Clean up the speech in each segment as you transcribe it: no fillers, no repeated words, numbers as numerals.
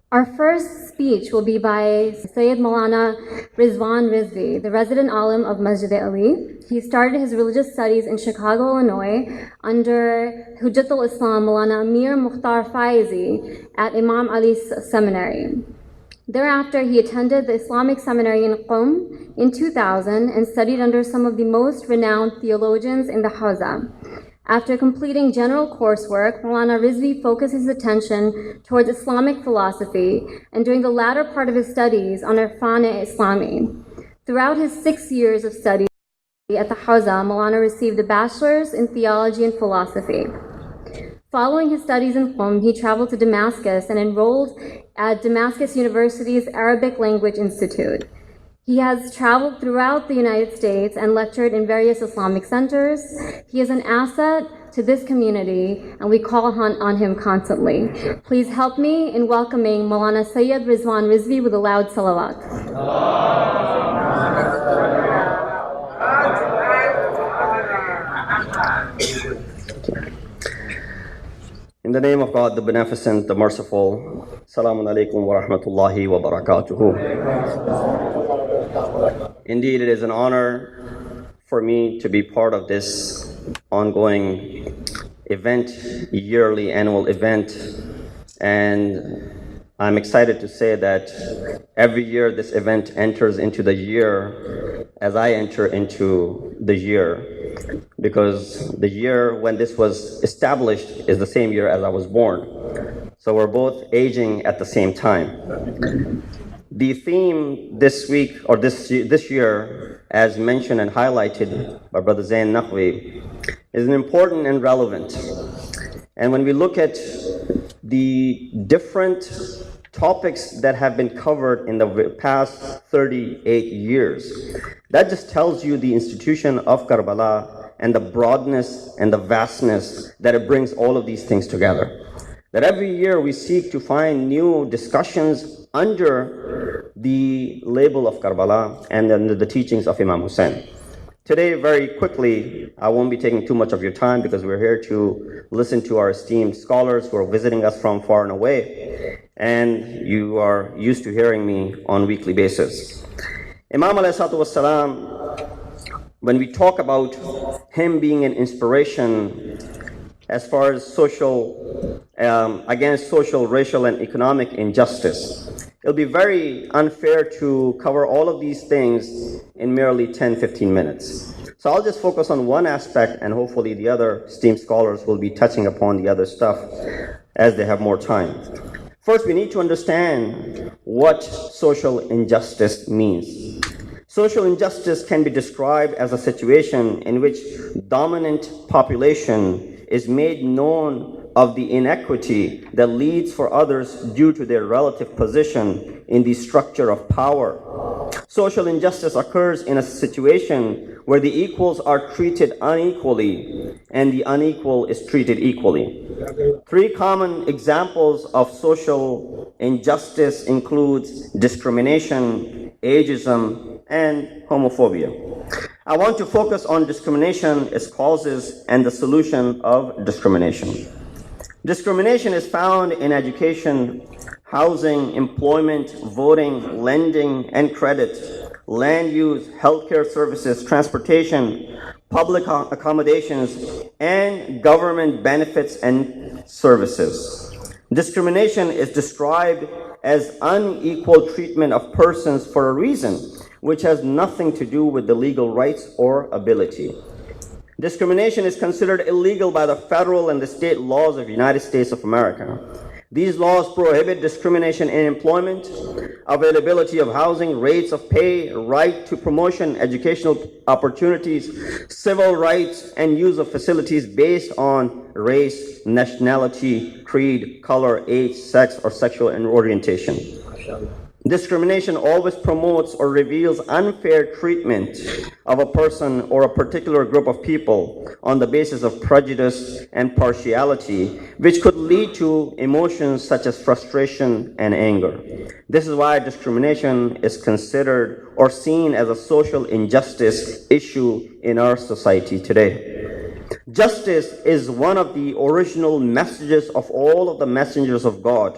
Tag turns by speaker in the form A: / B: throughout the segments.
A: Our first speech will be by Sayyid Maulana Rizwan Rizvi, the resident alim of Masjid Ali. He started his religious studies in Chicago, Illinois, under Hujjatul Islam Maulana Amir Mukhtar Faizi at Imam Ali's seminary. Thereafter, he attended the Islamic seminary in Qom in 2000 and studied under some of the most renowned theologians in the Hawza. After completing general coursework, Maulana Rizvi focused his attention towards Islamic philosophy and during the latter part of his studies on Irfan-e-Islami. Throughout his 6 years of study at the Hawza, Maulana received a bachelor's in theology and philosophy. Following his studies in Qom, he traveled to Damascus and enrolled at Damascus University's Arabic Language Institute. He has traveled throughout the United States and lectured in various Islamic centers. He is an asset to this community, and we call on him constantly. Please help me in welcoming Maulana Sayyid Rizwan Rizvi with a loud salawat.
B: In the name of God, the Beneficent, the Merciful, Assalamu alaikum wa rahmatullahi wa barakatuhu. Indeed, it is an honor for me to be part of this ongoing event, yearly annual event, and I'm excited to say that every year this event enters into the year as I enter into the year, because the year when this was established is the same year as I was born. So we're both aging at the same time. The theme this week, or this year, as mentioned and highlighted by Brother Zain Naqvi, is important and relevant. And when we look at the different topics that have been covered in the past 38 years, that just tells you the institution of Karbala and the broadness and the vastness that it brings all of these things together. That every year we seek to find new discussions under the label of Karbala and under the teachings of Imam Hussain. Today, very quickly, I won't be taking too much of your time because we're here to listen to our esteemed scholars who are visiting us from far and away, and you are used to hearing me on a weekly basis. Imam alayhi salatu wassalam, when we talk about him being an inspiration as far as against social, racial, and economic injustice, it'll be very unfair to cover all of these things in merely 10-15 minutes. So I'll just focus on one aspect, and hopefully the other esteemed scholars will be touching upon the other stuff as they have more time. First, we need to understand what social injustice means. Social injustice can be described as a situation in which dominant population is made known of the inequity that leads for others due to their relative position in the structure of power. Social injustice occurs in a situation where the equals are treated unequally and the unequal is treated equally. Three common examples of social injustice include discrimination, ageism, and homophobia. I want to focus on discrimination, its causes, and the solution of discrimination. Discrimination is found in education, housing, employment, voting, lending and credit, land use, healthcare services, transportation, public accommodations, and government benefits and services. Discrimination is described as unequal treatment of persons for a reason which has nothing to do with the legal rights or ability. Discrimination is considered illegal by the federal and the state laws of the United States of America. These laws prohibit discrimination in employment, availability of housing, rates of pay, right to promotion, educational opportunities, civil rights, and use of facilities based on race, nationality, creed, color, age, sex, or sexual orientation. Discrimination always promotes or reveals unfair treatment of a person or a particular group of people on the basis of prejudice and partiality, which could lead to emotions such as frustration and anger. This is why discrimination is considered or seen as a social injustice issue in our society today. Justice is one of the original messages of all of the messengers of God.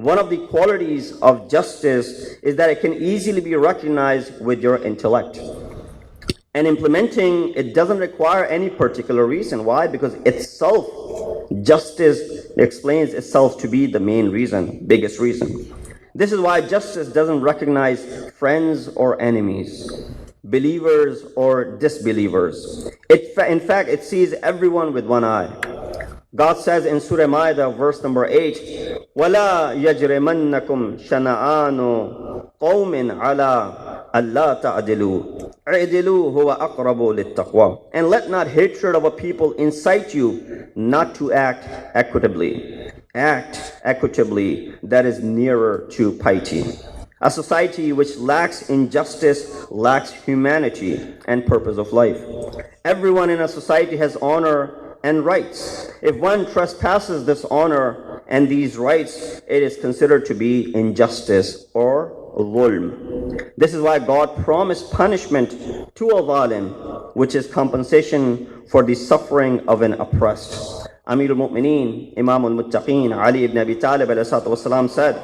B: One of the qualities of justice is that it can easily be recognized with your intellect. And implementing it doesn't require any particular reason. Why? Because itself, justice explains itself to be the main reason, biggest reason. This is why justice doesn't recognize friends or enemies, believers or disbelievers. In fact, it sees everyone with one eye. God says in Surah Ma'idah, verse number 8, وَلَا يَجْرِمَنَّكُمْ شَنَآنُ قَوْمٍ عَلَىٰ أَلَّا تَعْدِلُوا اعْدِلُوا هُوَ أَقْرَبُ لِلتَّقْوَىٰ. And let not hatred of a people incite you not to act equitably. Act equitably, that is nearer to piety. A society which lacks injustice lacks humanity and purpose of life. Everyone in a society has honor and rights. If one trespasses this honor and these rights, it is considered to be injustice or dhulm. This is why God promised punishment to a zalim, which is compensation for the suffering of an oppressed. Amir al-Mu'mineen, Imam al-Muttaqeen, Ali ibn Abi Talib ﷺ said,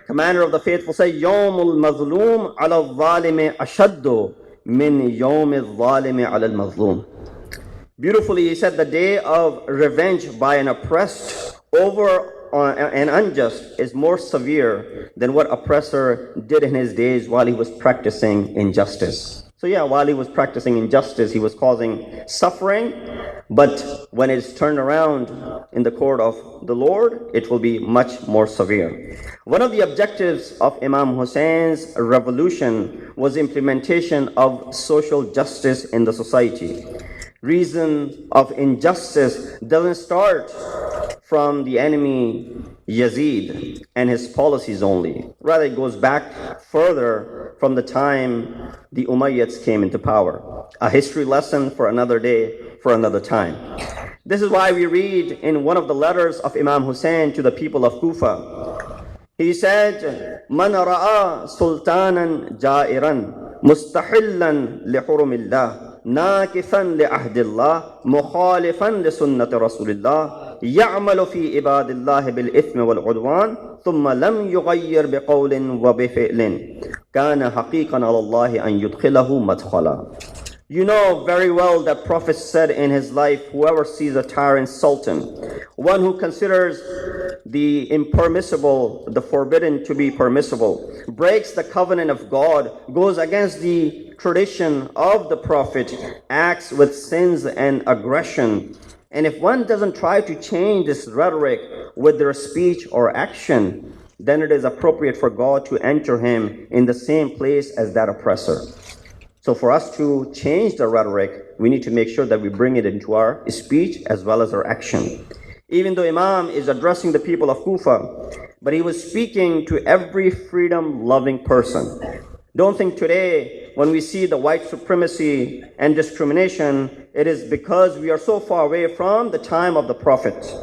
B: Commander of the Faithful said, Yawmul mazloom ala al-zalimi ashaddu min yawm al-zalimi ala al-mazloom. Beautifully, he said, the day of revenge by an oppressed over an unjust is more severe than what oppressor did in his days while he was practicing injustice. So yeah, while he was practicing injustice, he was causing suffering, but when it's turned around in the court of the Lord, it will be much more severe. One of the objectives of Imam Hussein's revolution was implementation of social justice in the society. Reason of injustice doesn't start from the enemy Yazid and his policies only. Rather, it goes back further from the time the Umayyads came into power. A history lesson for another day, for another time. This is why we read in one of the letters of Imam Hussain to the people of Kufa. He said, Man ra'a sultanan ja'iran mustahillan li hurumillah ناكثا لعهد الله مخالفا لسنة رسول الله يعمل في عباد الله بالإثم والعدوان ثم لم يغير بقول وبفعل كان حقيقا على الله أن يدخله مدخلا. You know very well that Prophet said in his life, whoever sees a tyrant sultan, one who considers the impermissible, the forbidden to be permissible, breaks the covenant of God, goes against the tradition of the Prophet, acts with sins and aggression. And if one doesn't try to change this rhetoric with their speech or action, then it is appropriate for God to enter him in the same place as that oppressor. So for us to change the rhetoric, we need to make sure that we bring it into our speech as well as our action. Even though Imam is addressing the people of Kufa, but he was speaking to every freedom-loving person. Don't think today, when we see the white supremacy and discrimination, it is because we are so far away from the time of the Prophet.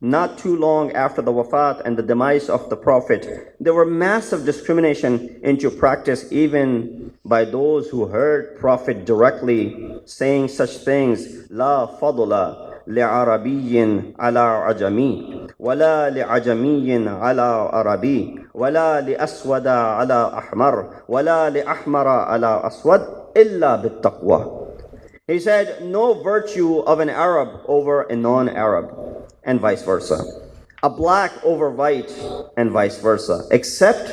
B: Not too long after the wafat and the demise of the Prophet, there were massive discrimination into practice even by those who heard Prophet directly saying such things, La fadla li'arabiyyin ala ajami, wala li'ajamiyyin ala arabi, wala li'aswada ala ahmar, wala li'ahmara ala aswad, illa bittaqwa. He said, no virtue of an Arab over a non-Arab, and vice versa. A black over white, and vice versa, except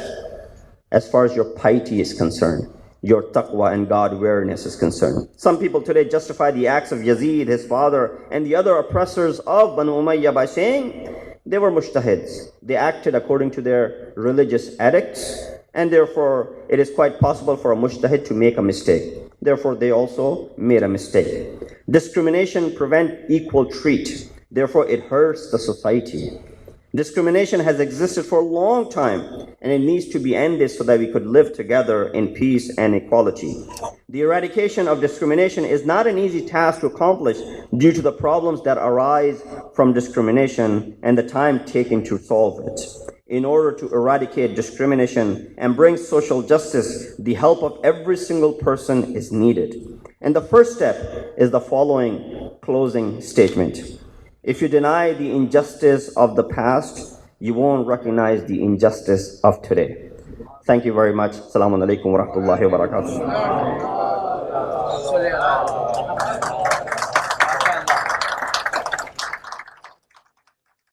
B: as far as your piety is concerned, your taqwa and God-awareness is concerned. Some people today justify the acts of Yazid, his father, and the other oppressors of Banu Umayyah by saying they were mujtahids. They acted according to their religious edicts, and therefore it is quite possible for a mujtahid to make a mistake. Therefore, they also made a mistake. Discrimination prevents equal treat. Therefore, it hurts the society. Discrimination has existed for a long time, and it needs to be ended so that we could live together in peace and equality. The eradication of discrimination is not an easy task to accomplish due to the problems that arise from discrimination and the time taken to solve it. In order to eradicate discrimination and bring social justice, the help of every single person is needed. And the first step is the following closing statement. If you deny the injustice of the past, you won't recognize the injustice of today. Thank you very much. Assalamu alaikum wa rahmatullahi wa barakatuh.